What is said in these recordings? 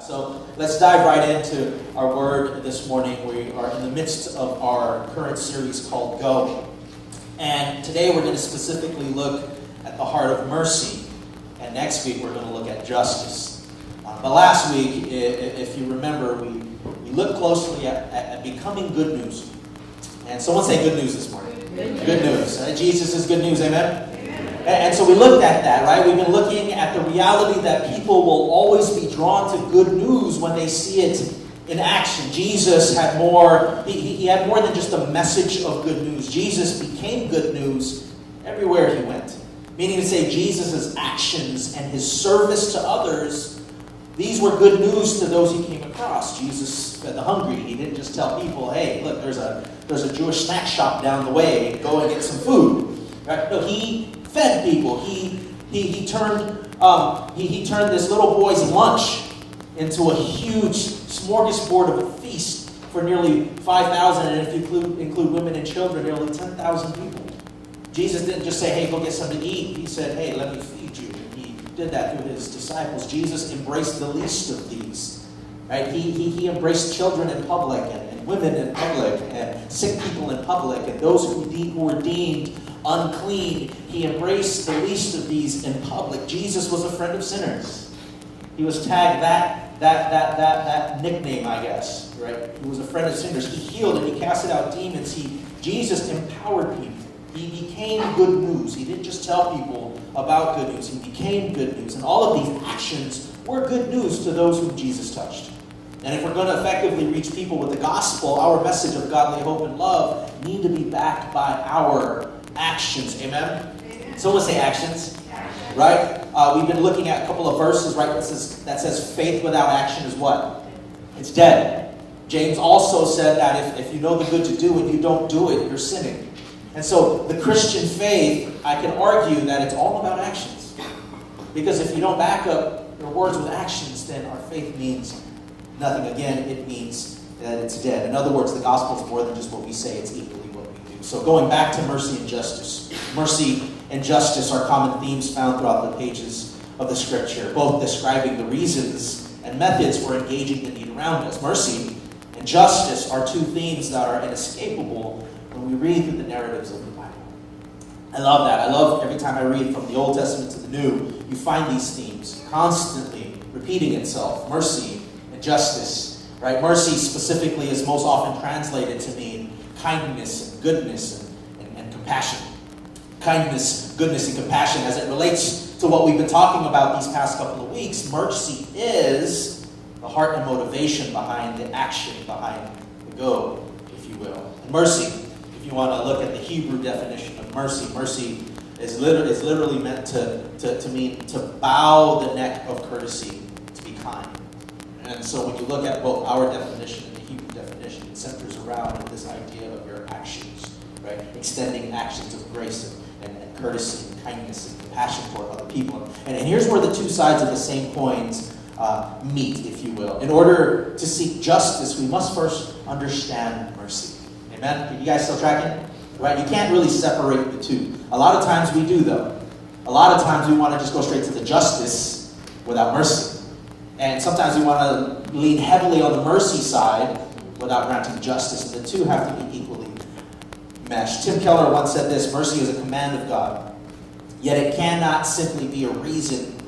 So let's dive right into our word this morning. We are in the midst of our current series called Go. And today we're going to specifically look at the heart of mercy. And next week we're going to look at justice. But last week, if you remember, we looked closely at becoming good news. And someone say good news this morning. Good news. Jesus is good news, amen? And so we looked at that, right? We've been looking at the reality that people will always be drawn to good news when they see it in action. Jesus had more, he had more than just a message of good news. Jesus became good news everywhere he went. Meaning to say Jesus' actions and his service to others, these were good news to those he came across. Jesus fed the hungry. He didn't just tell people, hey, look, there's a Jewish snack shop down the way. Go and get some food. Right? No, he fed people. He turned this little boy's lunch into a huge smorgasbord of a feast for nearly 5,000, and if you include women and children, nearly 10,000 people. Jesus didn't just say, hey, go get something to eat. He said, hey, let me feed you. And he did that through his disciples. Jesus embraced the least of these. Right? He embraced children in public, and women in public, and sick people in public, and those who were deemed unclean. He embraced the least of these in public. Jesus was a friend of sinners. He was tagged that nickname, I guess, right? He was a friend of sinners. He healed and he casted out demons. Jesus empowered people. He became good news. He didn't just tell people about good news. He became good news. And all of these actions were good news to those whom Jesus touched. And if we're going to effectively reach people with the gospel, our message of godly hope and love need to be backed by our actions. Amen? Someone say actions. Right? We've been looking at a couple of verses, right? That says faith without action is what? It's dead. James also said that if you know the good to do and you don't do it, you're sinning. And so the Christian faith, I can argue that it's all about actions. Because if you don't back up your words with actions, then our faith means nothing. Again, it means that it's dead. In other words, the gospel is more than just what we say, it's equally what we do. So going back to mercy and justice. Mercy and justice are common themes found throughout the pages of the scripture, both describing the reasons and methods for engaging the need around us. Mercy and justice are two themes that are inescapable when we read through the narratives of the Bible. I love that. I love every time I read from the Old Testament to the New, you find these themes constantly repeating itself. Mercy and justice. Right? Mercy specifically is most often translated to mean kindness and goodness and compassion. Kindness, goodness, and compassion as it relates to what we've been talking about these past couple of weeks. Mercy is the heart and motivation behind the action, behind the go, if you will. And mercy, if you want to look at the Hebrew definition of mercy, mercy is literally meant to mean to bow the neck of courtesy, to be kind. And so when you look at both our definition and the Hebrew definition, it centers around this idea of your actions, right? Extending actions of grace and courtesy and kindness and compassion toward other people. And here's where the two sides of the same coins meet, if you will. In order to seek justice, we must first understand mercy. Amen? Are you guys still tracking? Right? You can't really separate the two. A lot of times we do, though. A lot of times we want to just go straight to the justice without mercy. And sometimes we want to lean heavily on the mercy side without granting justice. And the two have to be equally meshed. Tim Keller once said this: mercy is a command of God, yet it cannot simply be a reason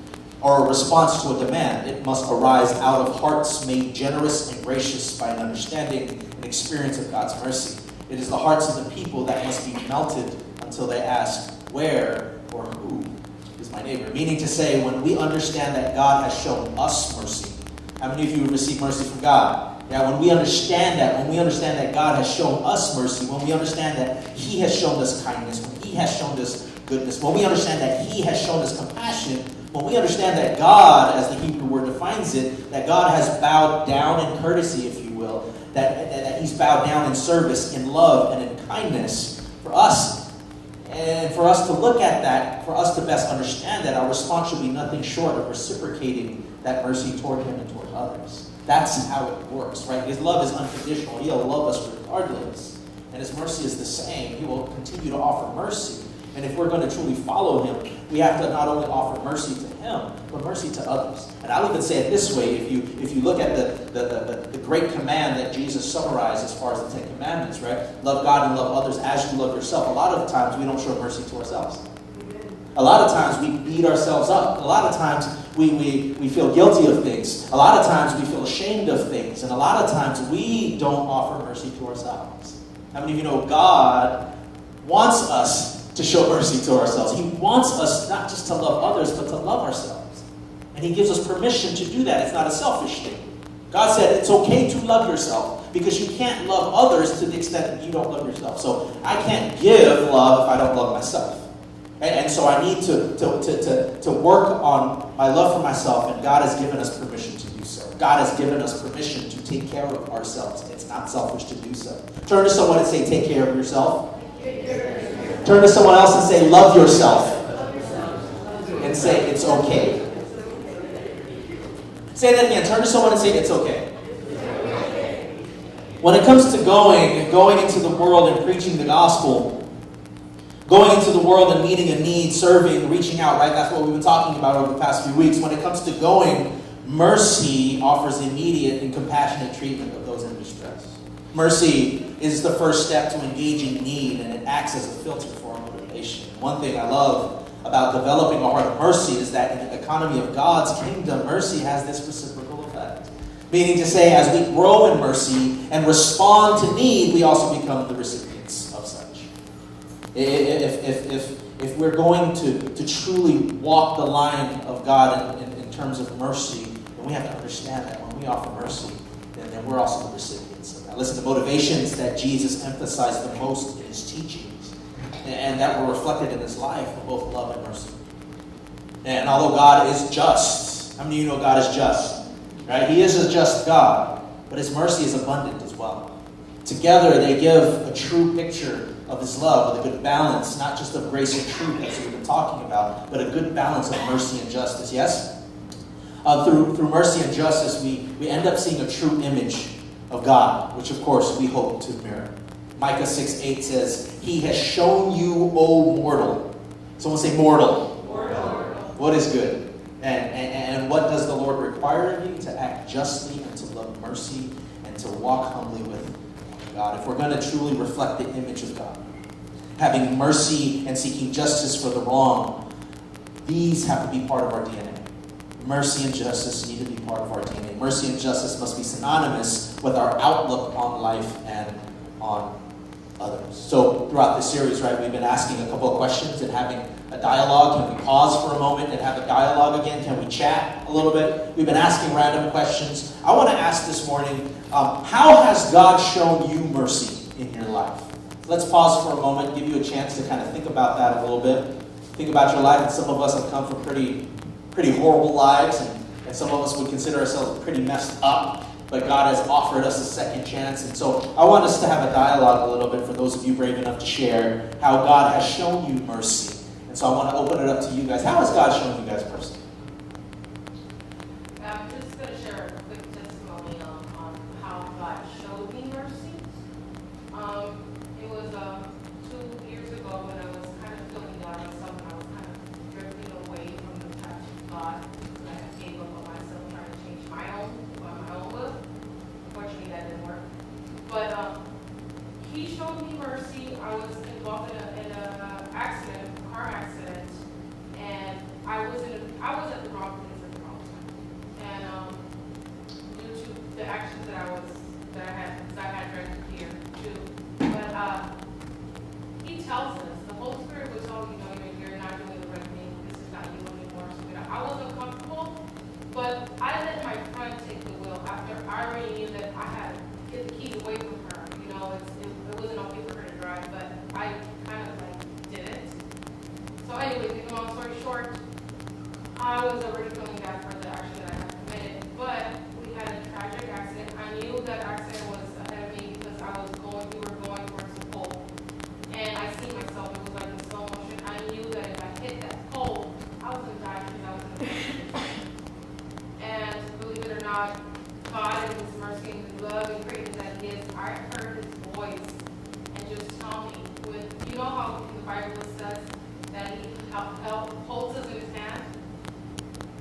or a response to a demand. It must arise out of hearts made generous and gracious by an understanding and experience of God's mercy. It is the hearts of the people that must be melted until they ask, where or who is my neighbor? Meaning to say, when we understand that God has shown us mercy. How many of you have received mercy from God? Yeah, when we understand that God has shown us mercy, when we understand that He has shown us kindness, when He has shown us goodness, when we understand that He has shown us compassion, when we understand that God, as the Hebrew word defines it, that God has bowed down in courtesy, if you will, that He's bowed down in service, in love, and in kindness for us. And for us to look at that, for us to best understand that, our response should be nothing short of reciprocating that mercy toward Him and toward others. That's how it works, right? His love is unconditional. He'll love us regardless. And His mercy is the same. He will continue to offer mercy And if we're going to truly follow him, we have to not only offer mercy to him, but mercy to others. And I'll even say it this way, if you look at the great command that Jesus summarized as far as the Ten Commandments, right? Love God and love others as you love yourself. A lot of the times we don't show mercy to ourselves. A lot of times we beat ourselves up. A lot of times we feel guilty of things. A lot of times we feel ashamed of things. And a lot of times we don't offer mercy to ourselves. How many of you know God wants us to show mercy to ourselves? He wants us not just to love others, but to love ourselves. And he gives us permission to do that. It's not a selfish thing. God said it's okay to love yourself because you can't love others to the extent that you don't love yourself. So I can't give love if I don't love myself. And so I need to work on my love for myself, and God has given us permission to do so. God has given us permission to take care of ourselves. It's not selfish to do so. Turn to someone and say, take care of yourself. Turn to someone else and say, love yourself. And say, it's okay. Say that again. Turn to someone and say, it's okay. When it comes to going into the world and preaching the gospel, going into the world and meeting a need, serving, reaching out, right? That's what we've been talking about over the past few weeks. When it comes to going, mercy offers immediate and compassionate treatment of those in distress. Mercy is the first step to engaging need, and it acts as a filter for our motivation. One thing I love about developing a heart of mercy is that in the economy of God's kingdom, mercy has this reciprocal effect. Meaning to say, as we grow in mercy and respond to need, we also become the recipients of such. If we're going to truly walk the line of God in terms of mercy, then we have to understand that when we offer mercy, then we're also the recipients of that. Listen, the motivations that Jesus emphasized the most in his teachings and that were reflected in his life were both love and mercy. And although God is just, how many of you know God is just? Right? He is a just God, but his mercy is abundant as well. Together, they give a true picture of his love with a good balance, not just of grace and truth as we've been talking about, but a good balance of mercy and justice. Yes? Through mercy and justice, we end up seeing a true image of God, which of course we hope to mirror. Micah 6:8 says, he has shown you, O mortal. Someone say mortal. Mortal. What is good? And what does the Lord require of you? To act justly and to love mercy and to walk humbly with God. If we're going to truly reflect the image of God, having mercy and seeking justice for the wrong, these have to be part of our DNA. Mercy and justice need to be part of our DNA. Mercy and justice must be synonymous with our outlook on life and on others. So throughout this series, right, we've been asking a couple of questions and having a dialogue. Can we pause for a moment and have a dialogue again? Can we chat a little bit? We've been asking random questions. I want to ask this morning, how has God shown you mercy in your life? Let's pause for a moment, give you a chance to kind of think about that a little bit. Think about your life, and some of us have come from pretty horrible lives, and some of us would consider ourselves pretty messed up. But God has offered us a second chance. And so I want us to have a dialogue a little bit for those of you brave enough to share how God has shown you mercy. And so I want to open it up to you guys. How has God shown you guys mercy? I'm just going to share a quick testimony on how God showed me mercy. It was 2 years ago when I was kind of feeling down myself, and I was kind of drifting away from the path of God. I gave up on myself, trying to change my own will. Unfortunately, that didn't work. But he showed me mercy. I was involved in an accident, a car accident, and I was at the wrong place at the wrong time. And due to the actions that I had directed here too. But he tells us, the Holy Spirit will tell you, you're not doing the right thing. This is not you anymore. So I was uncomfortable, but I let my friend take the wheel after I already knew that I had hid the keys away from her. It wasn't okay for her to drive, but I kind of did it. So anyway, to make a long story short, I was already feeling bad for the action that I had committed, but we had a tragic accident. I knew that accident was ahead of me because we were going towards the pole, and I see myself, it was like in slow motion. I knew that if I hit that pole, I was going to die because I was in the And believe it or not, God in his mercy and his love and greatness that he is, I heard his voice and just tell me, you know how in the Bible it says, that he holds us in his hand.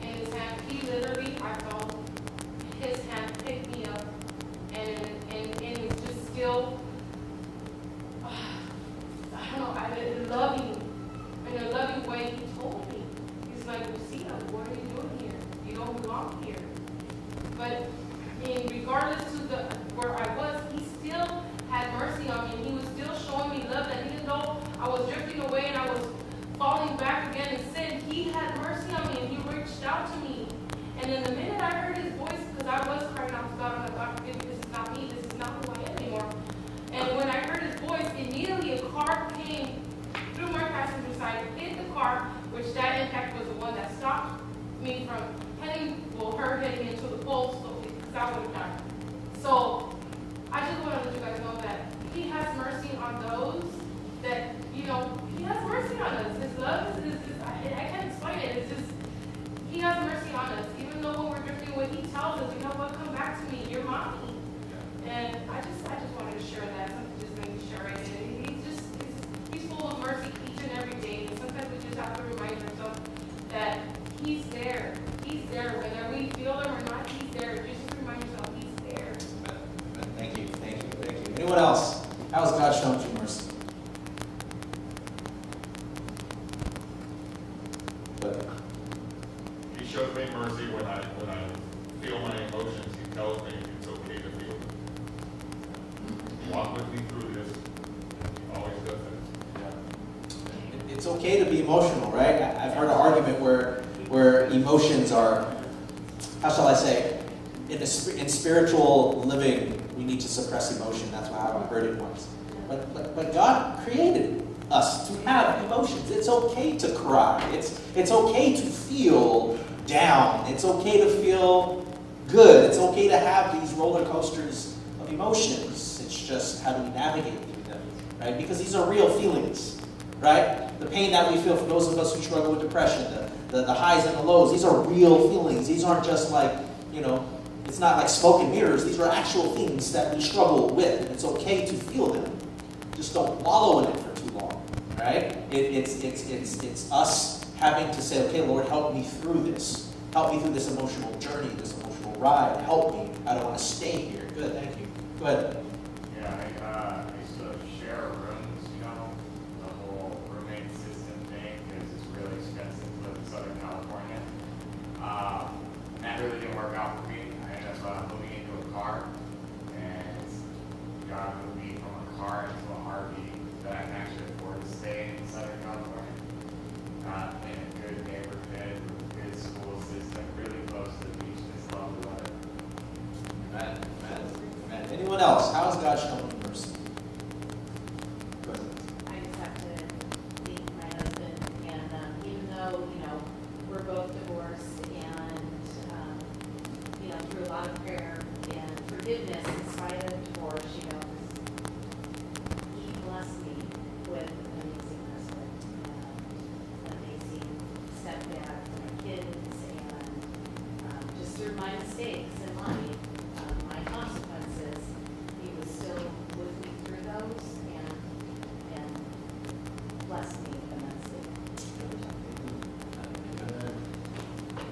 In his hand, he literally, I felt his hand pick me up, and it's just still, I don't know, in a loving way, he told me. He's like, Lucia, what are you doing here? You don't belong here. But regardless to where I was, he still had mercy on me. He was still showing me love, that even though I was drifting away and I was falling back again in sin, he had mercy on me and he reached out to me. And then the minute I heard his voice, because I was crying out to God, I'm like, God, forgive me, this is not me, this is not who I am anymore. And when I heard his voice, immediately a car came through my passenger side, hit the car, which that impact was the one that stopped me from her heading into the post, because I would have died. So I just want to let you guys know that he has mercy on those that, he has mercy on us. His love is I can't explain it. It's just, he has mercy on us. Even though when we're drifting away, he tells us, you know what, come back to me, you're mommy. And I just wanted to share that. Something just made me share it. And he's full of mercy each and every day. And sometimes we just have to remind ourselves that he's there. He's there. Whether we feel him or not, he's there. Just remind yourself he's there. Thank you. Anyone else? How has God shown you mercy? He shows me mercy when I feel my emotions. He tells me it's okay to feel them. Walk with me through this. He always does that. It's okay to be emotional, right? I've heard an argument where emotions are, how shall I say, in spiritual living, we need to suppress emotion. That's how I heard it once. But God created us to have emotions. It's okay to cry. It's okay to feel down. It's okay to feel good. It's okay to have these roller coasters of emotions. It's just how do we navigate through them, right? Because these are real feelings, right? The pain that we feel, for those of us who struggle with depression, the highs and the lows, these are real feelings. These aren't just like, it's not like smoke and mirrors. These are actual things that we struggle with, and it's okay to feel them. Just don't wallow in it for too long, right? It's us having to say, okay, Lord, help me through this. Help me through this emotional journey, this emotional ride. Help me. I don't want to stay here. Good, thank you. Go ahead. Yeah, I used to share rooms, the whole roommate system thing, because it's really expensive to live in Southern California. That really didn't work out for me. I ended up moving into a car, and God moved me from a car into an RV that I can actually afford to stay in Southern California. In a good neighborhood, with a good school system, really close to the beach, just lovely weather. Amen. Anyone else? How has God shown you mercy? Go ahead. I just have to thank my husband, and even though, we're both divorced, and, through a lot of prayer and forgiveness in spite of divorce, he blessed me with an amazing husband, and an amazing stepdad for my kids, and just through my mistakes in life, my consequences, he was still with me through those, and blessed me immensely.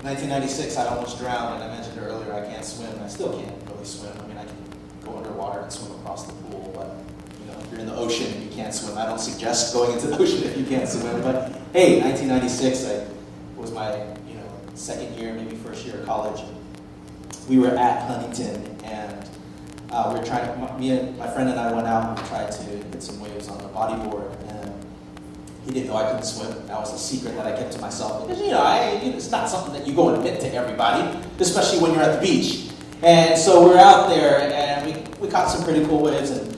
1996, I almost drowned, and I mentioned earlier I can't swim, and I still can't really swim. I mean, I can go underwater and swim across the pool, but if you're in the ocean and you can't swim, I don't suggest going into the ocean if you can't swim. But hey, 1996, it was my second year, maybe first year of college. We were at Huntington, and we were trying. Me and my friend and I went out and we tried to hit some waves on the bodyboard, and he didn't know I couldn't swim. That was a secret that I kept to myself. Because, it's not something that you go and admit to everybody, especially when you're at the beach. And so we were out there, and we caught some pretty cool waves, and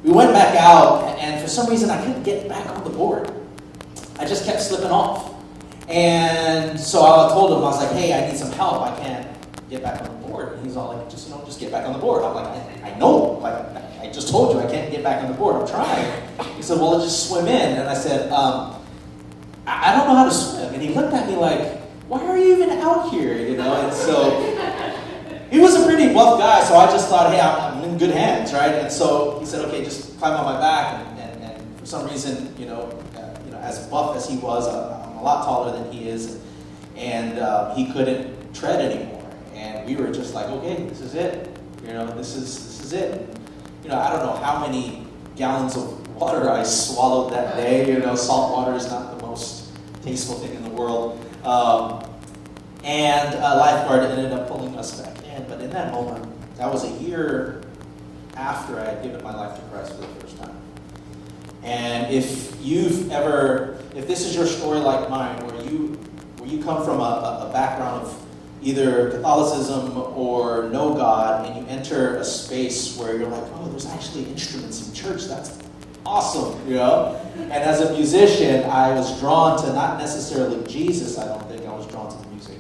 we went back out, and for some reason I couldn't get back on the board. I just kept slipping off. And so I told him, I was like, hey, I need some help. I can't get back on the board. And he's all like, just get back on the board. I'm like, I know. I just told you I can't get back on the board. I'm trying. He said, well, let's just swim in. And I said, I don't know how to swim. And he looked at me like, why are you even out here? And so he was a pretty buff guy, so I just thought, hey, I'm in good hands, right? And so he said, okay, just climb on my back. And for some reason, as buff as he was, I'm a lot taller than he is, and he couldn't tread anymore. And we were just like, okay, this is it. This is it. I don't know how many gallons of water I swallowed that day. Salt water is not the most tasteful thing in the world. And a lifeguard ended up pulling us back in. But in that moment, that was a year after I had given my life to Christ for the first time. And if this is your story like mine, where you come from a background of either Catholicism or no God, and you enter a space where you're like, oh, there's actually instruments in church, that's awesome, And as a musician, I was drawn to not necessarily Jesus, I don't think, I was drawn to the music.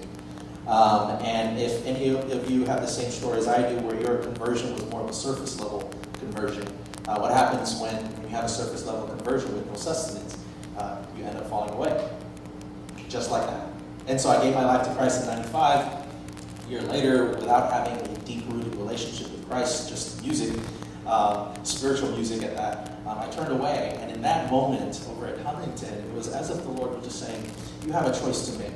And if any of you have the same story as I do, where your conversion was more of a surface level conversion, what happens when you have a surface level conversion with no sustenance? You end up falling away. Just like that. And so I gave my life to Christ in 95. A year later, without having a deep-rooted relationship with Christ, just music, spiritual music at that, I turned away. And in that moment over at Huntington, it was as if the Lord was just saying, you have a choice to make.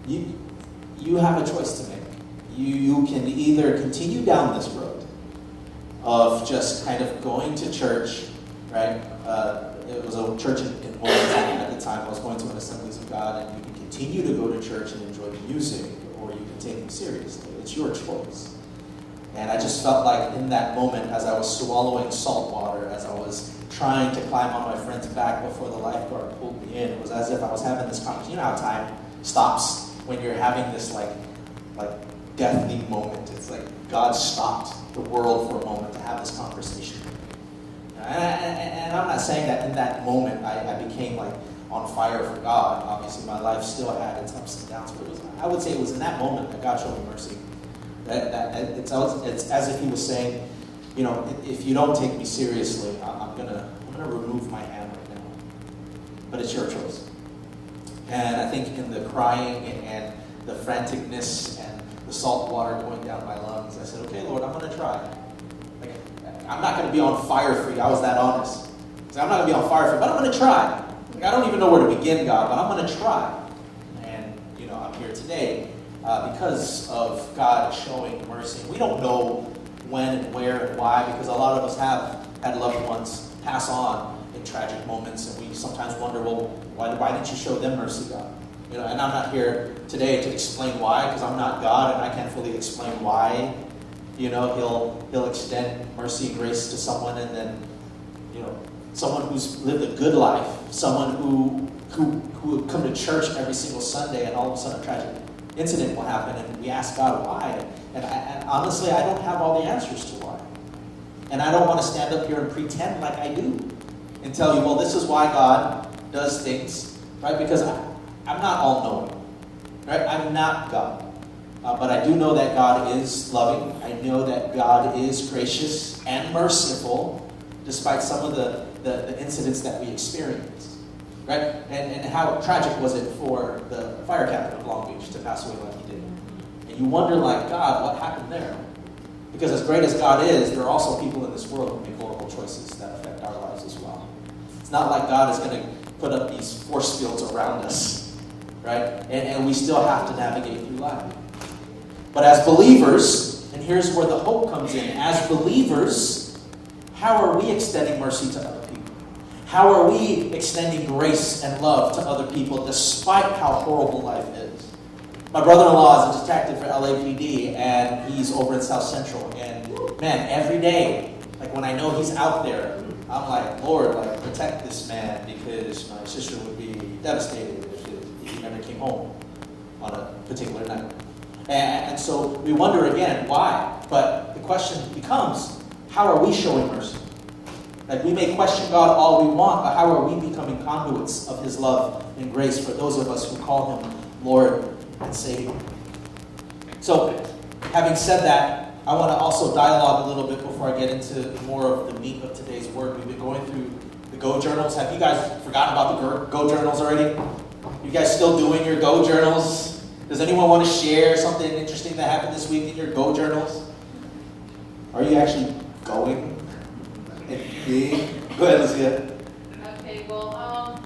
You have a choice to make. You can either continue down this road of just kind of going to church, right? It was a church in Wilmington at the time. I was going to an Assemblies of God, and you can continue to go to church and enjoy the music, or you can take me seriously. It's your choice. And I just felt like in that moment, as I was swallowing salt water, as I was trying to climb on my friend's back before the lifeguard pulled me in, it was as if I was having this conversation. You know how time stops when you're having this like deathly moment. It's like God stopped the world for a moment to have this conversation. And I'm not saying that in that moment I became like on fire for God. Obviously, my life still had its ups and downs, but I would say it was in that moment that God showed me mercy. It's as if He was saying, if you don't take me seriously, I'm gonna remove my hand right now. But it's your choice. And I think in the crying and the franticness and the salt water going down my lungs, I said, okay, Lord, I'm going to try. I'm not going to be on fire for you. I was that honest. I'm not going to be on fire for you, but I'm going to try. I don't even know where to begin, God, but I'm going to try. And, I'm here today because of God showing mercy. We don't know when and where and why, because a lot of us have had loved ones pass on in tragic moments, and we sometimes wonder, well, why didn't you show them mercy, God? And I'm not here today to explain why, because I'm not God, and I can't fully explain why. He'll extend mercy and grace to someone, and then, someone who's lived a good life, someone who would come to church every single Sunday, and all of a sudden a tragic incident will happen, and we ask God why. And honestly, I don't have all the answers to why. And I don't want to stand up here and pretend like I do and tell you, well, this is why God does things, right? Because I'm not all-knowing, right? I'm not God. But I do know that God is loving. I know that God is gracious and merciful, despite some of the incidents that we experienced, right? And how tragic was it for the fire captain of Long Beach to pass away like he did? And you wonder, like, God, what happened there? Because as great as God is, there are also people in this world who make horrible choices that affect our lives as well. It's not like God is going to put up these force fields around us, right? And we still have to navigate through life. But as believers, and here's where the hope comes in, as believers, how are we extending mercy to other people? How are we extending grace and love to other people despite how horrible life is? My brother-in-law is a detective for LAPD, and he's over in South Central. And man, every day, like when I know he's out there, I'm like, Lord, like protect this man, because my sister would be devastated if he never came home on a particular night. And so we wonder again, why? But the question becomes, how are we showing mercy? Like, we may question God all we want, but how are we becoming conduits of His love and grace for those of us who call Him Lord and Savior? So, having said that, I want to also dialogue a little bit before I get into more of the meat of today's word. We've been going through the Go Journals. Have you guys forgotten about the Go Journals already? You guys still doing your Go Journals? Does anyone want to share something interesting that happened this week in your Go Journals? Are you actually going? Go ahead, Lucia. Okay, well,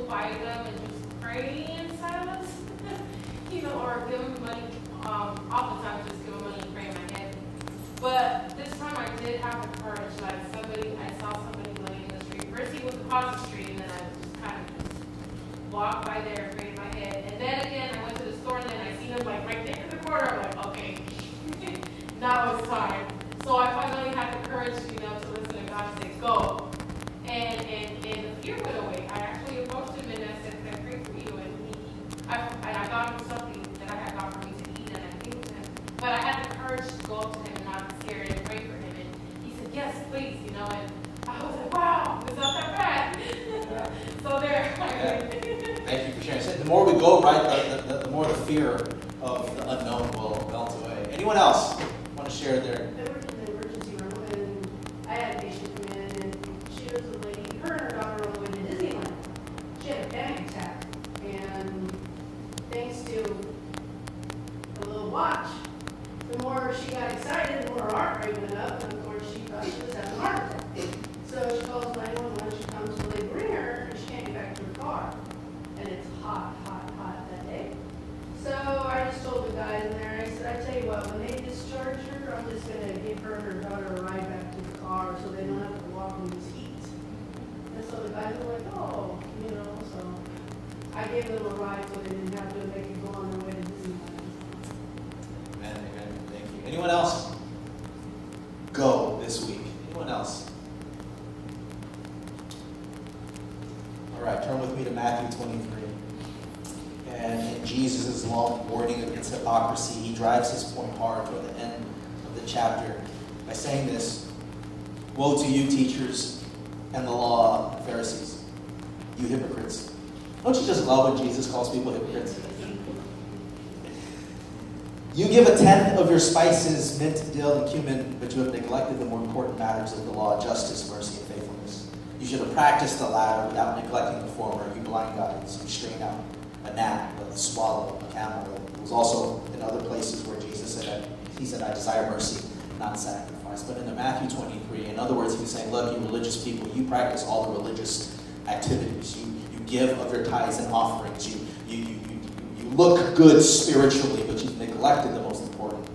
by them and just pray in silence, or give them money. Oftentimes just give them money and pray in my head. But this time I did have the courage, I saw somebody laying in the street. First he was across the street, and then I just kind of just walked by there and prayed in my head. And then again, I went to the store, and then I seen him like right there in the corner. I'm like, okay, now it's time. So I finally had the courage, to listen to God and say, go. And the fear went away. I actually approached him and I said, can I pray for you? And I got him something that I had got for me to eat, and I gave it to him. But I had the courage to go up to him and not be scared and pray for him. And he said, yes, please, and I was like, wow, it's not that bad. Yeah. So there. Yeah. Thank you for sharing. So the more we go, right, the more the fear of the unknown will melt away. Anyone else want to share their? I worked in the emergency room, and I had a patient come in, and she was a lady, her and her daughter were on the way to Disneyland. She had a panic attack, and thanks to a little watch, the more she got excited, the more her heart rate went up, and of course she thought she was having a heart attack. So she calls 911, she comes, so they bring her, and she can't get back to her car. And it's hot that day. So I just told the guys in there, I said, I tell you what, when they discharge her, I'm just going to give her and her daughter a ride back to the car so they don't have to walk in this heat. And so the guys were like, oh, so I gave them a ride so they didn't have to, they could go on their way to Disneyland. Amen, thank you. Anyone else? Go this week. Anyone else? All right, turn with me to Matthew 23. And in Jesus' long warning against hypocrisy, he drives his point hard toward the end of the chapter by saying this: woe to you, teachers and the law Pharisees, you hypocrites. Don't you just love when Jesus calls people hypocrites? You give a tenth of your spices, mint, dill, and cumin, but you have neglected the more important matters of the law: justice, mercy, and faithfulness. You should have practiced the latter without neglecting the former. You blind guides, you strain out a gnat, a swallow, a camel. It was also in other places where Jesus said, I desire mercy, not sacrifice. But in the Matthew 23, in other words, he was saying, look, you religious people, you practice all the religious activities. You give of your tithes and offerings. You look good spiritually, but you've neglected the most important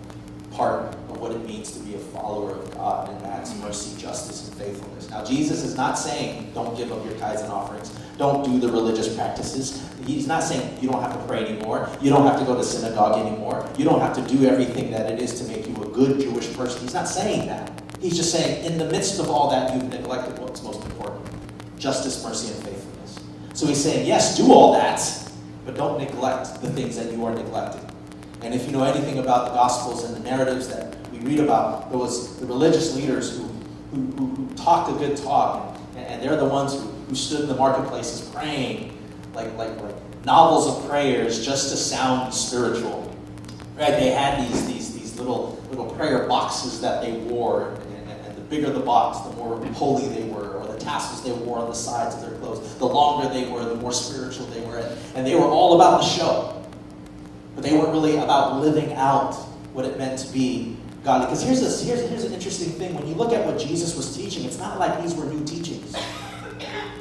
part of what it means to be a follower of God, and that's mercy, justice, and faithfulness. Now, Jesus is not saying don't give up your tithes and offerings, don't do the religious practices. He's not saying you don't have to pray anymore, you don't have to go to synagogue anymore, you don't have to do everything that it is to make you a good Jewish person. He's not saying that. He's just saying in the midst of all that, you've neglected what's most important: justice, mercy, and faithfulness. So he's saying, yes, do all that, but don't neglect the things that you are neglecting. And if you know anything about the Gospels and the narratives that we read about, there was the religious leaders who talked a good talk, and they're the ones who stood in the marketplaces praying like novels of prayers just to sound spiritual. Right? They had these little prayer boxes that they wore, and the bigger the box, the more holy they were, or the tassels they wore on the sides of their clothes. The longer they were, the more spiritual they were. And they were all about the show. But they weren't really about living out what it meant to be godly. Because here's an interesting thing. When you look at what Jesus was teaching, it's not like these were new teachings.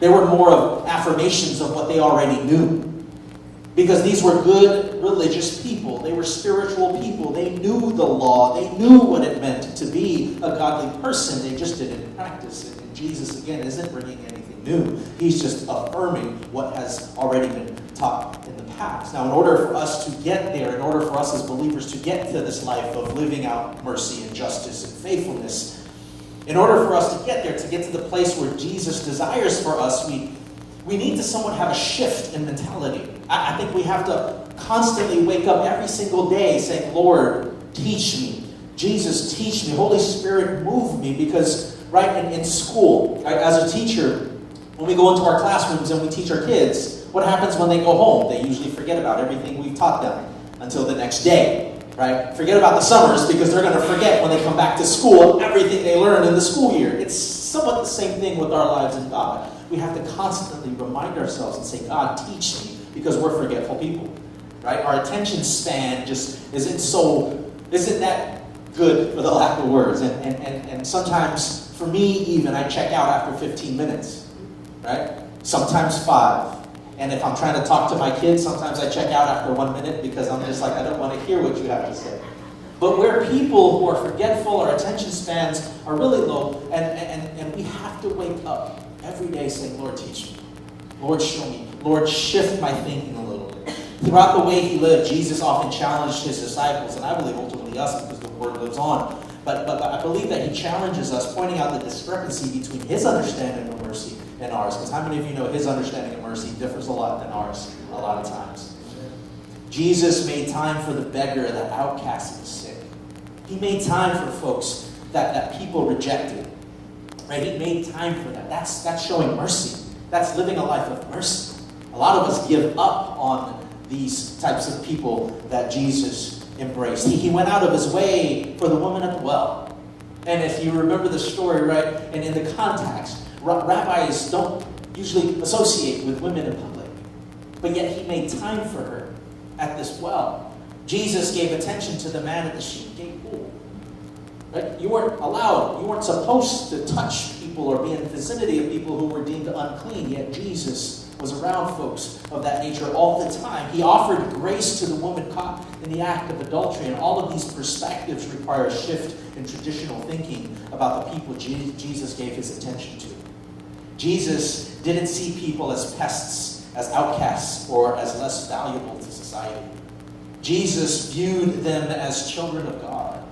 They were more of affirmations of what they already knew. Because these were good religious people. They were spiritual people. They knew the law. They knew what it meant to be a godly person. They just didn't practice it. And Jesus, again, isn't bringing anything new. He's just affirming what has already been taught in the past. Now, in order for us to get there, in order for us as believers to get to this life of living out mercy and justice and faithfulness, in order for us to get there, to get to the place where Jesus desires for us, we need to somewhat have a shift in mentality. I think we have to constantly wake up every single day saying, Lord, teach me. Jesus, teach me. Holy Spirit, move me. Because right in school, right, as a teacher, when we go into our classrooms and we teach our kids, what happens when they go home? They usually forget about everything we've taught them until the next day. Right? Forget about the summers, because they're going to forget when they come back to school everything they learned in the school year. It's somewhat the same thing with our lives in God. We have to constantly remind ourselves and say, God, teach me, because we're forgetful people. Right? Our attention span just isn't that good, for the lack of words. And sometimes, for me even, I check out after 15 minutes. Right? Sometimes 5. And if I'm trying to talk to my kids, sometimes I check out after 1 minute because I'm just like, I don't want to hear what you have to say. But we're people who are forgetful, our attention spans are really low, and we have to wake up every day saying, Lord, teach me. Lord, show me. Lord, shift my thinking a little bit. Throughout the way he lived, Jesus often challenged his disciples, and I believe ultimately us because the word lives on. But I believe that he challenges us, pointing out the discrepancy between his understanding of mercy and ours. Because how many of you know his understanding of mercy differs a lot than ours a lot of times? Jesus made time for the beggar, the outcast, and the sick. He made time for folks that people rejected. Right? He made time for that. That's showing mercy. That's living a life of mercy. A lot of us give up on these types of people that Jesus embraced. He went out of his way for the woman at the well. And if you remember the story, right, and in the context, rabbis don't usually associate with women in public. But yet he made time for her at this well. Jesus gave attention to the man at the sheep gate pool. Right? You weren't allowed, you weren't supposed to touch people or be in the vicinity of people who were deemed unclean, yet Jesus was around folks of that nature all the time. He offered grace to the woman caught in the act of adultery, and all of these perspectives require a shift in traditional thinking about the people Jesus gave his attention to. Jesus didn't see people as pests, as outcasts, or as less valuable to society. Jesus viewed them as children of God.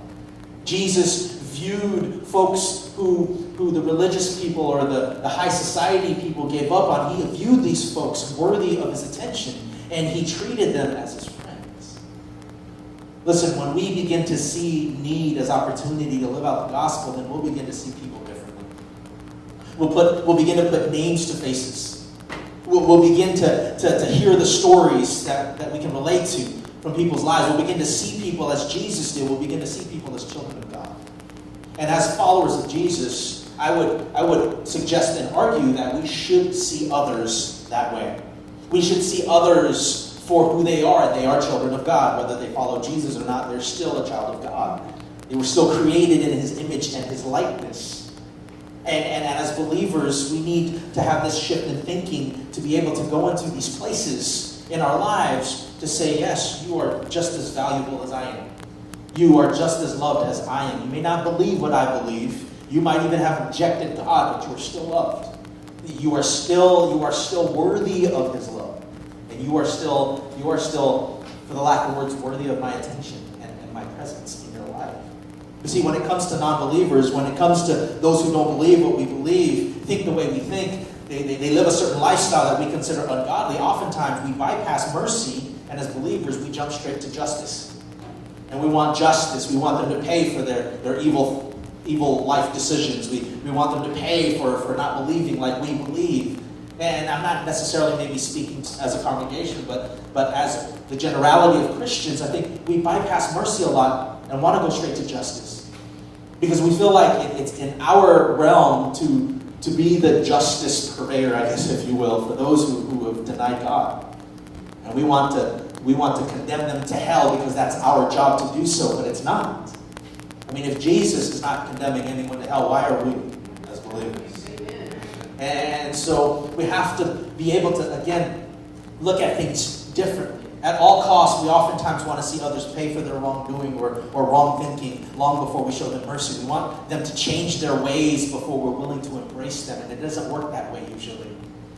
Jesus viewed folks who the religious people or the high society people gave up on. He viewed these folks worthy of his attention, and he treated them as his friends. Listen, when we begin to see need as opportunity to live out the gospel, then we'll begin to see people differently. We'll begin to put names to faces. We'll begin to hear the stories that we can relate to from people's lives. We'll begin to see people as Jesus did. We'll begin to see people as children of God. And as followers of Jesus, I would suggest and argue that we should see others that way. We should see others for who they are. They are children of God. Whether they follow Jesus or not, they're still a child of God. They were still created in his image and his likeness. And as believers, we need to have this shift in thinking to be able to go into these places in our lives to say, yes, you are just as valuable as I am. You are just as loved as I am. You may not believe what I believe. You might even have rejected God, but you are still loved. You are still worthy of his love. And you are still, for the lack of words, worthy of my attention and my presence in your life. You see, when it comes to non-believers, when it comes to those who don't believe what we believe, think the way we think, they live a certain lifestyle that we consider ungodly, oftentimes we bypass mercy, and as believers, we jump straight to justice. And we want justice. We want them to pay for their evil life decisions. We want them to pay for not believing like we believe. And I'm not necessarily maybe speaking as a congregation, but as the generality of Christians, I think we bypass mercy a lot and want to go straight to justice. Because we feel like it's in our realm to be the justice purveyor, I guess, if you will, for those who have denied God. And we want to condemn them to hell because that's our job to do so, but it's not. I mean, if Jesus is not condemning anyone to hell, why are we as believers? Amen. And so we have to be able to, again, look at things differently. At all costs, we oftentimes want to see others pay for their wrongdoing or wrong thinking long before we show them mercy. We want them to change their ways before we're willing to embrace them, and it doesn't work that way usually.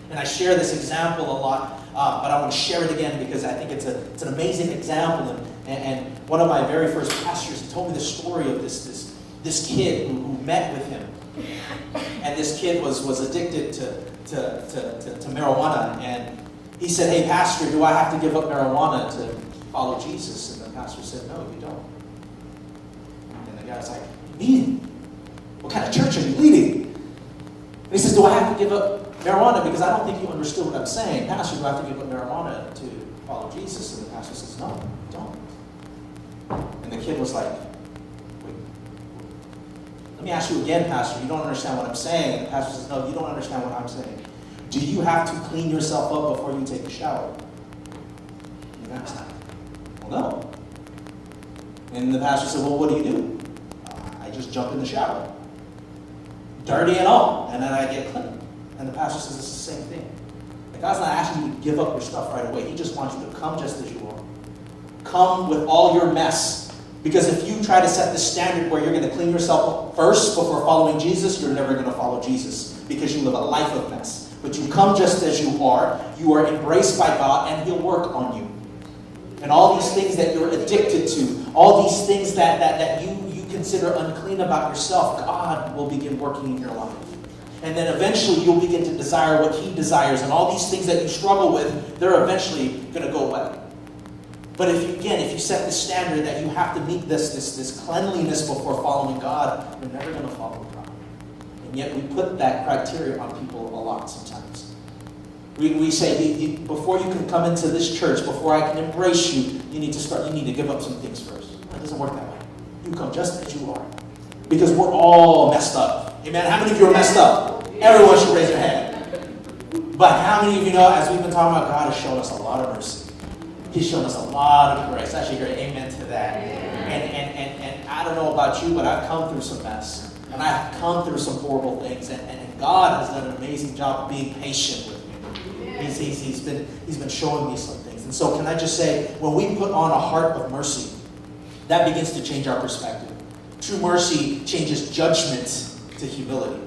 And I share this example a lot, but I want to share it again because I think it's an amazing example. And one of my very first pastors, he told me the story of this kid who met with him. And this kid was addicted to marijuana. And he said, "Hey, pastor, do I have to give up marijuana to follow Jesus?" And the pastor said, "No, you don't." And the guy's like, "You mean? What kind of church are you leading?" And he says, "Do I have to give up marijuana? Because I don't think you understood what I'm saying. Pastor, do I have to give up marijuana to follow Jesus?" And the pastor says, "No, don't." And the kid was like, "Wait, let me ask you again, pastor. You don't understand what I'm saying." And the pastor says, "No, you don't understand what I'm saying. Do you have to clean yourself up before you take a shower?" And the guy's like, "Well, no." And the pastor said, "Well, what do you do?" "I just jump in the shower, dirty and all, and then I get clean." And the pastor says it's the same thing. God's not asking you to give up your stuff right away. He just wants you to come just as you are. Come with all your mess. Because if you try to set the standard where you're going to clean yourself up first before following Jesus, you're never going to follow Jesus because you live a life of mess. But you come just as you are embraced by God, and He'll work on you. And all these things that you're addicted to, all these things that you consider unclean about yourself, God will begin working in your life. And then eventually you'll begin to desire what He desires. And all these things that you struggle with, they're eventually going to go away. But if you set the standard that you have to meet this cleanliness before following God, you're never going to follow God. And yet we put that criteria on people a lot sometimes. We say, before you can come into this church, before I can embrace you, you need to give up some things first. It doesn't work that way. You come just as you are. Because we're all messed up. Amen? How many of you are messed up? Everyone should raise their hand. But how many of you know, as we've been talking about, God has shown us a lot of mercy. He's shown us a lot of grace. I should hear amen to that. And I don't know about you, but I've come through some mess. And I've come through some horrible things. And God has done an amazing job of being patient with me. He's been showing me some things. And so can I just say, when we put on a heart of mercy, that begins to change our perspective. True mercy changes judgment to humility.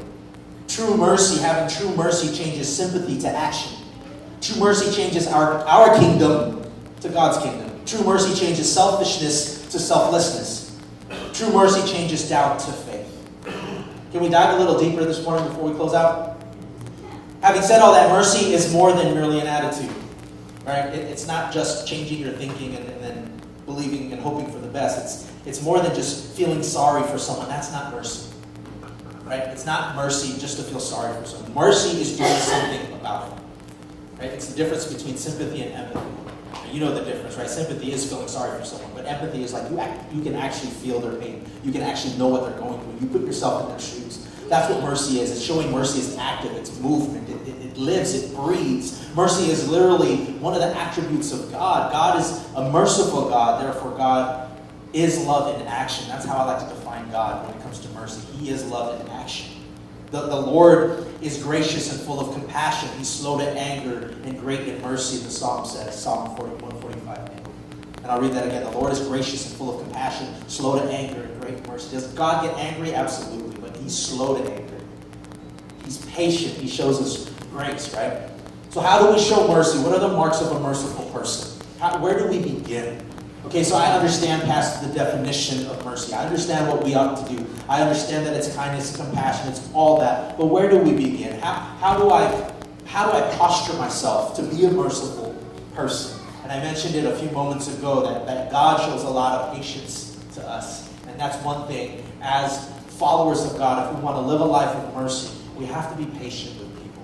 Having true mercy changes sympathy to action. True mercy changes our kingdom to God's kingdom. True mercy changes selfishness to selflessness. True mercy changes doubt to faith. Can we dive a little deeper this morning before we close out? Having said all that, mercy is more than merely an attitude. Right? It's not just changing your thinking and then believing and hoping for the best. It's more than just feeling sorry for someone. That's not mercy. Right? It's not mercy just to feel sorry for someone. Mercy is doing something about it. Right? It's the difference between sympathy and empathy. You know the difference, right? Sympathy is feeling sorry for someone, but empathy is like you can actually feel their pain. You can actually know what they're going through. You put yourself in their shoes. That's what mercy is. It's showing mercy is active. It's movement. It lives. It breathes. Mercy is literally one of the attributes of God. God is a merciful God. Therefore, God is love in action. That's how I like to define God when it comes to mercy. He is love in action. The Lord is gracious and full of compassion. He's slow to anger and great in mercy, the Psalm says, Psalm 41:45. And I'll read that again. The Lord is gracious and full of compassion, slow to anger and great in mercy. Does God get angry? Absolutely, but He's slow to anger. He's patient. He shows us grace, right? So how do we show mercy? What are the marks of a merciful person? Where do we begin? Okay, so I understand past the definition of mercy. I understand what we ought to do. I understand that it's kindness, it's compassion, it's all that. But where do we begin? How do I posture myself to be a merciful person? And I mentioned it a few moments ago that God shows a lot of patience to us. And that's one thing. As followers of God, if we want to live a life of mercy, we have to be patient with people.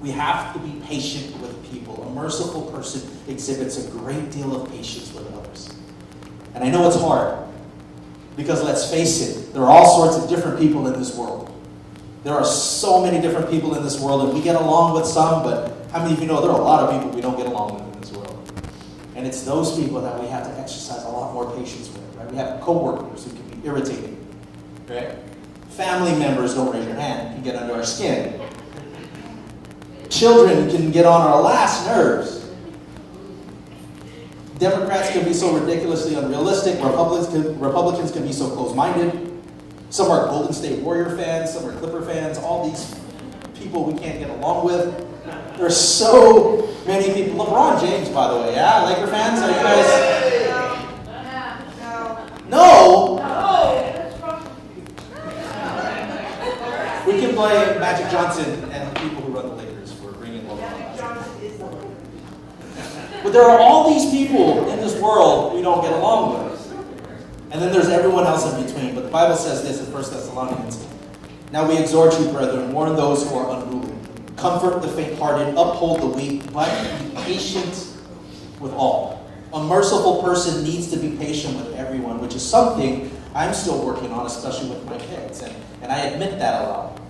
We have to be patient with people. A merciful person exhibits a great deal of patience with others. And I know it's hard, because let's face it, there are all sorts of different people in this world. There are so many different people in this world, and we get along with some, but how many of you know there are a lot of people we don't get along with in this world? And it's those people that we have to exercise a lot more patience with, right? We have coworkers who can be irritating, right? Family members, don't raise your hand, can get under our skin. Children can get on our last nerves. Democrats can be so ridiculously unrealistic. Republicans can be so close-minded. Some are Golden State Warrior fans. Some are Clipper fans. All these people we can't get along with. There's so many people. LeBron James, by the way. Yeah, Laker fans? Are you guys? No? We can blame Magic Johnson and the people who run the Lakers for bringing LeBron. But there are all these people in this world we don't get along with. And then there's everyone else in between. But the Bible says this in 1 Thessalonians. Now we exhort you, brethren, warn those who are unruly. Comfort the faint-hearted, uphold the weak, but be patient with all. A merciful person needs to be patient with everyone, which is something I'm still working on, especially with my kids. And I admit that a lot.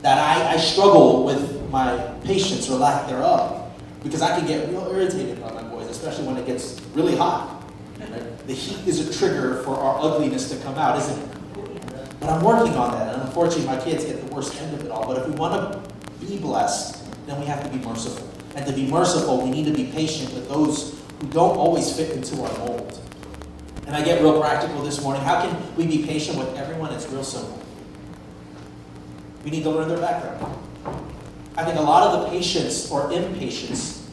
That I struggle with my patience or lack thereof. Because I can get real irritated by my boys, especially when it gets really hot. Right? The heat is a trigger for our ugliness to come out, isn't it? But I'm working on that, and unfortunately my kids get the worst end of it all. But if we want to be blessed, then we have to be merciful. And to be merciful, we need to be patient with those who don't always fit into our mold. And I get real practical this morning. How can we be patient with everyone? It's real simple. We need to learn their background. I think a lot of the patience or impatience,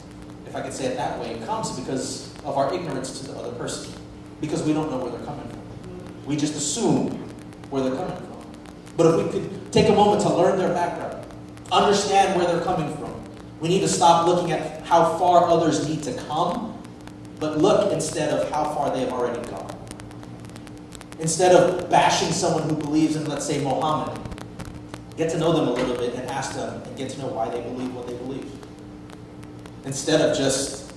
if I could say it that way, comes because of our ignorance to the other person. Because we don't know where they're coming from. We just assume where they're coming from. But if we could take a moment to learn their background, understand where they're coming from, we need to stop looking at how far others need to come, but look instead of how far they have already come. Instead of bashing someone who believes in, let's say, Mohammed, get to know them a little bit and ask them and get to know why they believe what they believe. Instead of just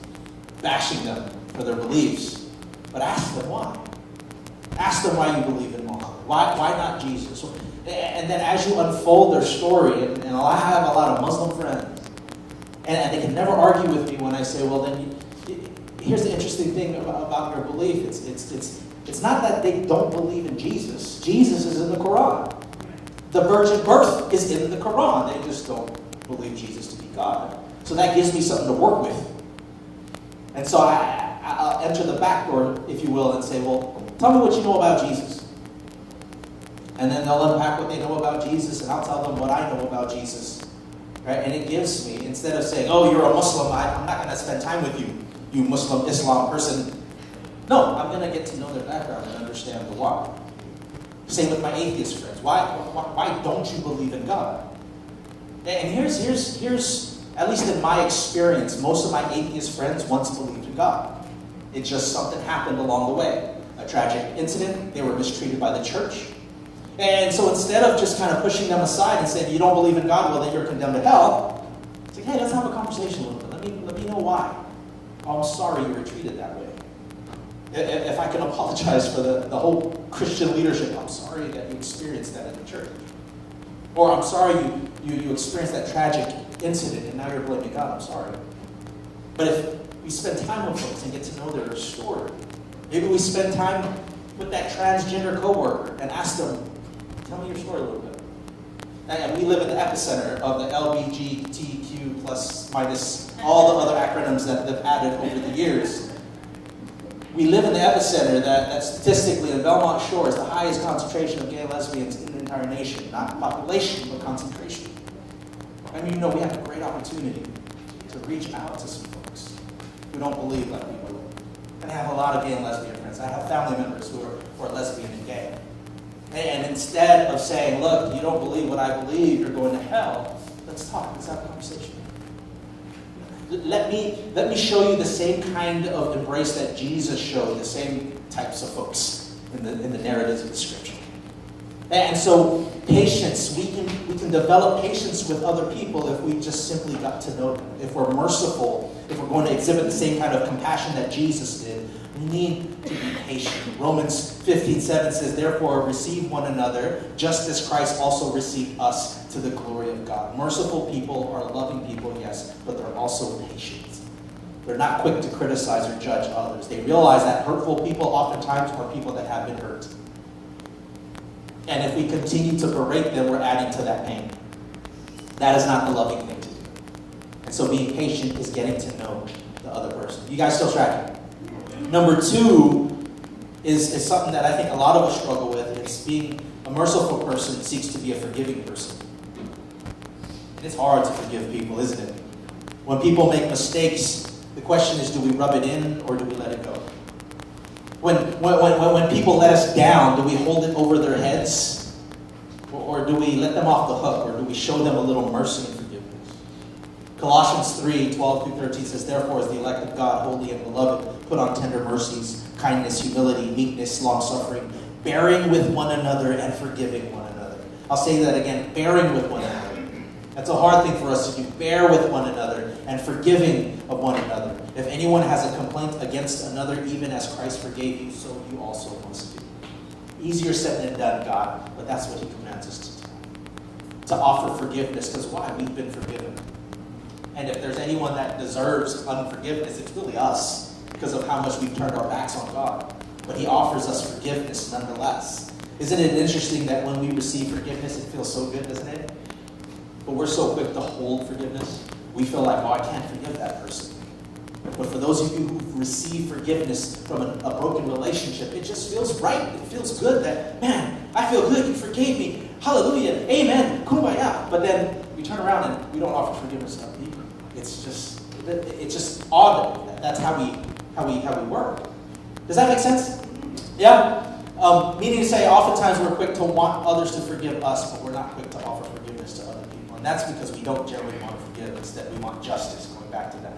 bashing them for their beliefs, but ask them why. Ask them why you believe in Muhammad. Why not Jesus? And then as you unfold their story, and I have a lot of Muslim friends, and they can never argue with me when I say, well, then here's the interesting thing about your belief. It's not that they don't believe in Jesus. Jesus is in the Quran. The virgin birth is in the Quran. They just don't believe Jesus to be God. So that gives me something to work with. And so I'll enter the back door, if you will, and say, well, tell me what you know about Jesus. And then they'll unpack what they know about Jesus, and I'll tell them what I know about Jesus. Right? And it gives me, instead of saying, oh, you're a Muslim, I'm not going to spend time with you, you Muslim, Islam person. No, I'm going to get to know their background and understand the why. Same with my atheist friends. Why don't you believe in God? And here's at least in my experience, most of my atheist friends once believed in God. It just something happened along the way. A tragic incident, they were mistreated by the church. And so instead of just kind of pushing them aside and saying, you don't believe in God, well, then you're condemned to hell, it's like, hey, let's have a conversation a little bit. Let me know why. Oh, I'm sorry you were treated that way. If I can apologize for the whole Christian leadership, I'm sorry that you experienced that in the church. Or I'm sorry you experienced that tragic incident and now you're blaming God. I'm sorry. But if we spend time with folks and get to know their story, maybe we spend time with that transgender coworker and ask them, tell me your story a little bit. And we live in the epicenter of the LGBTQ plus minus all the other acronyms that they've added over the years. We live in the epicenter that statistically in Belmont Shore is the highest concentration of gay and lesbians in the entire nation. Not population, but concentration. I mean, we have a great opportunity to reach out to some folks who don't believe like we believe. And I have a lot of gay and lesbian friends. I have family members who are lesbian and gay. And instead of saying, look, you don't believe what I believe, you're going to hell, let's talk. Let's have a conversation. Let me show you the same kind of embrace that Jesus showed, the same types of folks in the narratives of the Scripture. And so patience, we can develop patience with other people if we just simply got to know them. If we're merciful, if we're going to exhibit the same kind of compassion that Jesus did, we need to be patient. Romans 15:7 says, therefore receive one another, just as Christ also received us to the glory of God. Merciful people are loving people, yes, but they're also patient. They're not quick to criticize or judge others. They realize that hurtful people oftentimes are people that have been hurt. And if we continue to berate them, we're adding to that pain. That is not the loving thing to do. And so being patient is getting to know the other person. You guys still tracking? Number 2 is something that I think a lot of us struggle with. It's being a merciful person seeks to be a forgiving person. And it's hard to forgive people, isn't it? When people make mistakes, the question is, do we rub it in or do we let it go? When people let us down, do we hold it over their heads? Or do we let them off the hook? Or do we show them a little mercy and forgiveness? Colossians 3:12-13 says, therefore, as the elect of God, holy and beloved, put on tender mercies, kindness, humility, meekness, long-suffering, bearing with one another and forgiving one another. I'll say that again, bearing with one another. That's a hard thing for us to do. Bear with one another and forgiving of one another. If anyone has a complaint against another, even as Christ forgave you, so you also must do. Easier said than done, God, but that's what He commands us to do. To offer forgiveness, because why? We've been forgiven. And if there's anyone that deserves unforgiveness, it's really us, because of how much we've turned our backs on God. But He offers us forgiveness nonetheless. Isn't it interesting that when we receive forgiveness, it feels so good, doesn't it? But we're so quick to hold forgiveness. we feel like, oh, I can't forgive that person. But for those of you who've received forgiveness from a broken relationship, it just feels right. It feels good that, man, I feel good. You forgave me. Hallelujah. Amen. Kumbaya. But then we turn around and we don't offer forgiveness to other people. It's just odd. That's how we work. Does that make sense? Yeah? Meaning to say, oftentimes we're quick to want others to forgive us, but we're not quick to offer forgiveness to other people. And that's because we don't generally want to forgive. Instead, we want justice. Going back to that.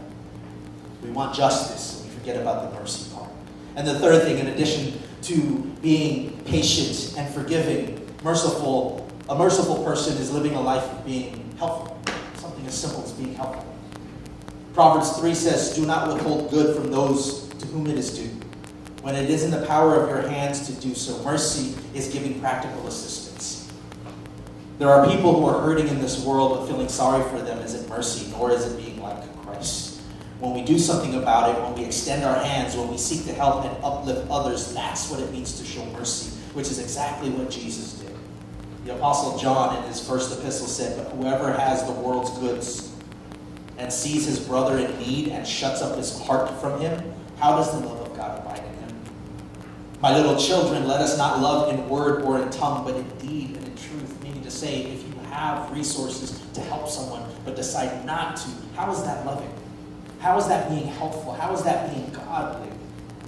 We want justice, and we forget about the mercy part. And the third thing, in addition to being patient and forgiving, a merciful person is living a life of being helpful. Something as simple as being helpful. Proverbs 3 says, do not withhold good from those to whom it is due, when it is in the power of your hands to do so. Mercy is giving practical assistance. There are people who are hurting in this world, but feeling sorry for them isn't mercy, nor is it being like Christ. When we do something about it, when we extend our hands, when we seek to help and uplift others, that's what it means to show mercy, which is exactly what Jesus did. The Apostle John in his first epistle said, but whoever has the world's goods and sees his brother in need and shuts up his heart from him, how does the love of God abide in him? My little children, let us not love in word or in tongue, but in deed and in truth. Meaning to say, if you have resources to help someone, but decide not to, how is that loving? How is that being helpful? How is that being godly?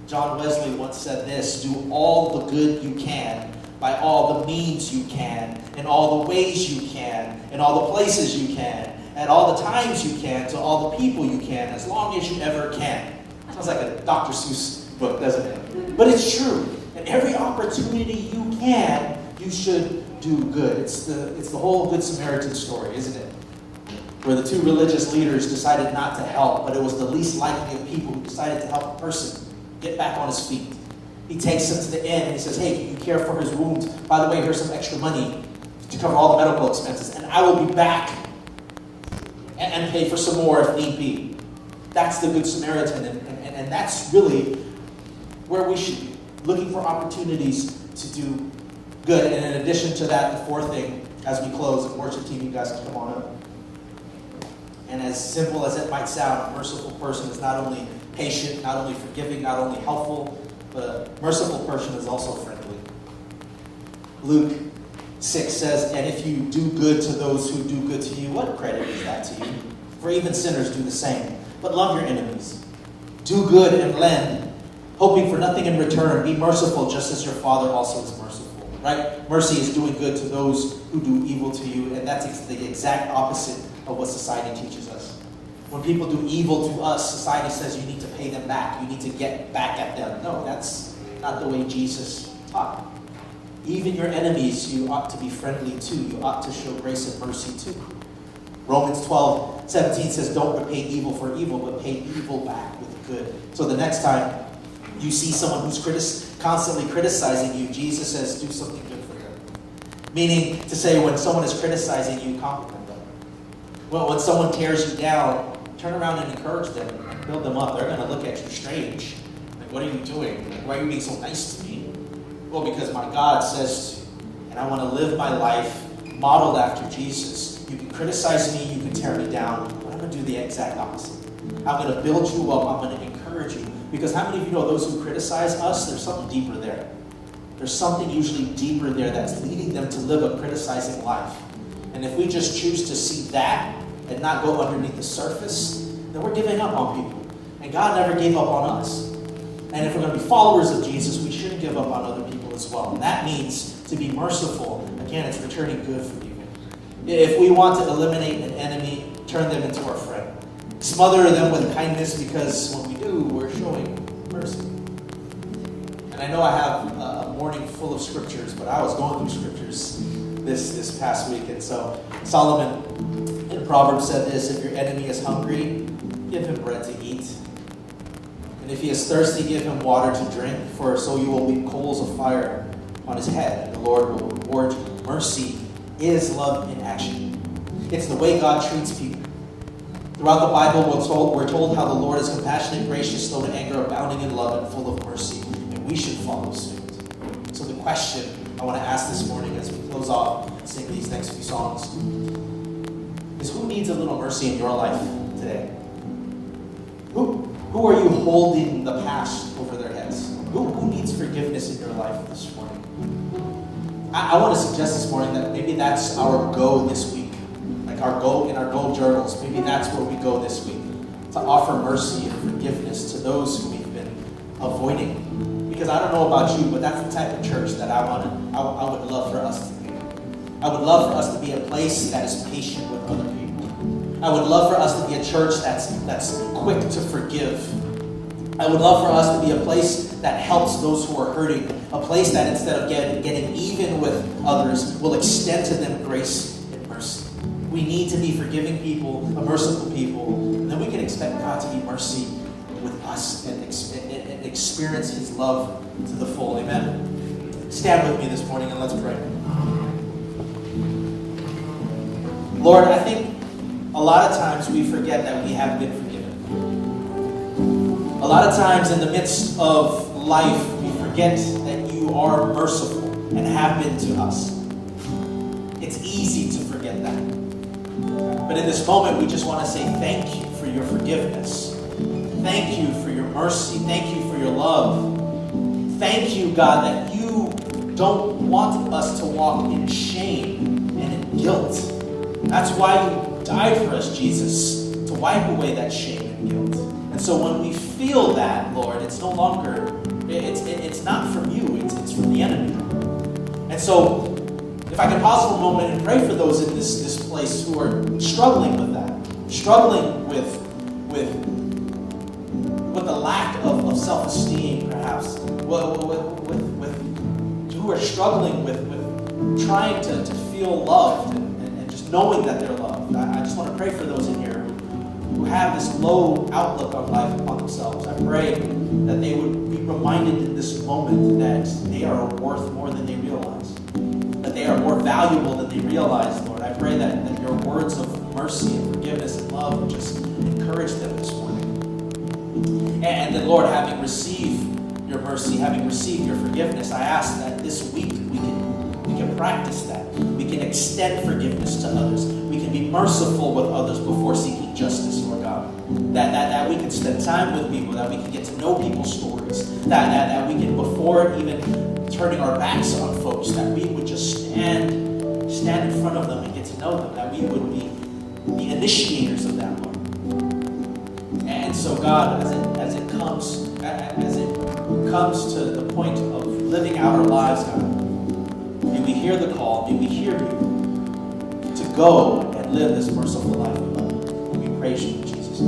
John Wesley once said this, do all the good you can, by all the means you can, in all the ways you can, in all the places you can, at all the times you can, to all the people you can, as long as you ever can. Sounds like a Dr. Seuss book, doesn't it? But it's true. At every opportunity you can, you should do good. It's the whole Good Samaritan story, isn't it? Where the two religious leaders decided not to help, but it was the least likely of people who decided to help a person get back on his feet. He takes him to the inn and he says, hey, can you care for his wounds? By the way, here's some extra money to cover all the medical expenses, and I will be back and pay for some more if need be. That's the Good Samaritan, and that's really where we should be, looking for opportunities to do good. And in addition to that, the fourth thing, as we close, and worship team, you guys can come on up. And as simple as it might sound, a merciful person is not only patient, not only forgiving, not only helpful, but a merciful person is also friendly. Luke 6 says, and if you do good to those who do good to you, what credit is that to you? For even sinners do the same. But love your enemies. Do good and lend, hoping for nothing in return. Be merciful just as your Father also is merciful. Right? Mercy is doing good to those who do evil to you, and that's the exact opposite of what society teaches us. When people do evil to us, society says you need to pay them back. You need to get back at them. No, that's not the way Jesus taught. Even your enemies, you ought to be friendly to. You ought to show grace and mercy to. Romans 12:17 says, don't repay evil for evil, but pay evil back with good. So the next time you see someone who's constantly criticizing you, Jesus says, do something good for them. Meaning to say, when someone is criticizing you, compliment them. Well, when someone tears you down, turn around and encourage them, build them up. They're going to look at you strange. Like, what are you doing? Like, why are you being so nice to me? Well, because my God says to, and I want to live my life modeled after Jesus. You can criticize me, you can tear me down, but I'm going to do the exact opposite. I'm going to build you up, I'm going to encourage you. Because how many of you know those who criticize us, there's something deeper there. There's something usually deeper there that's leading them to live a criticizing life. And if we just choose to see that and not go underneath the surface, then we're giving up on people. And God never gave up on us. And if we're going to be followers of Jesus, we shouldn't give up on other people as well. And that means to be merciful. Again, it's returning good for you. If we want to eliminate an enemy, turn them into our friend. Smother them with kindness, because when we do, we're showing mercy. And I know I have a morning full of scriptures, but I was going through scriptures this past week. And so Solomon in Proverbs said this, if your enemy is hungry, give him bread to eat. And if he is thirsty, give him water to drink, for so you will be coals of fire on his head, and the Lord will reward you. Mercy is love in action. It's the way God treats people. Throughout the Bible, we're told how the Lord is compassionate, gracious, slow to anger, abounding in love, and full of mercy. And we should follow suit. So the question I want to ask this morning as we close off and sing these next few songs is, who needs a little mercy in your life? today? Who are you holding the past over their heads? Who needs forgiveness in your life this morning? I want to suggest this morning that maybe that's our go this week. Like our go in our go journals. Maybe that's where we go this week. To offer mercy and forgiveness to those who we've been avoiding. Because I don't know about you, but that's the type of church that I would love for us to be. I would love for us to be a place that is patient with other people. I would love for us to be a church that's quick to forgive. I would love for us to be a place that helps those who are hurting. A place that instead of getting even with others, will extend to them grace and mercy. We need to be forgiving people, merciful people, and then we can expect God to be mercy with us and experience His love to the full. Amen. Stand with me this morning and let's pray. Lord, I think a lot of times we forget that we have been forgiven. A lot of times in the midst of life, we forget that you are merciful and have been to us. It's easy to forget that. But in this moment, we just want to say thank you for your forgiveness. Thank you for your mercy. Thank you for your love. Thank you, God, that you don't want us to walk in shame and in guilt. That's why you died for us, Jesus, to wipe away that shame and guilt. And so when we feel that, Lord, it's no longer, it's not from you, it's from the enemy. And so, if I can pause for a moment and pray for those in this place who are struggling with that, struggling with the lack of self-esteem, perhaps, who are struggling with trying to feel loved and just knowing that they're loved. I just want to pray for those in here who have this low outlook on life upon themselves. I pray that they would be reminded in this moment that they are worth more than they realize, that they are more valuable than they realize, Lord. I pray that your words of mercy and forgiveness and love would just encourage them this morning. And then, Lord, having received your mercy, having received your forgiveness, I ask that this week we can practice that. We can extend forgiveness to others. We can be merciful with others before seeking justice, Lord God. That we can spend time with people, that we can get to know people's stories, that we can, before even turning our backs on folks, that we would just stand in front of them and get to know them, that we would be the initiators of that, Lord. And so, God, as it comes to the point of living out our lives, God, may we hear the call, may we hear you to go and live this merciful life of love. We praise you, Jesus.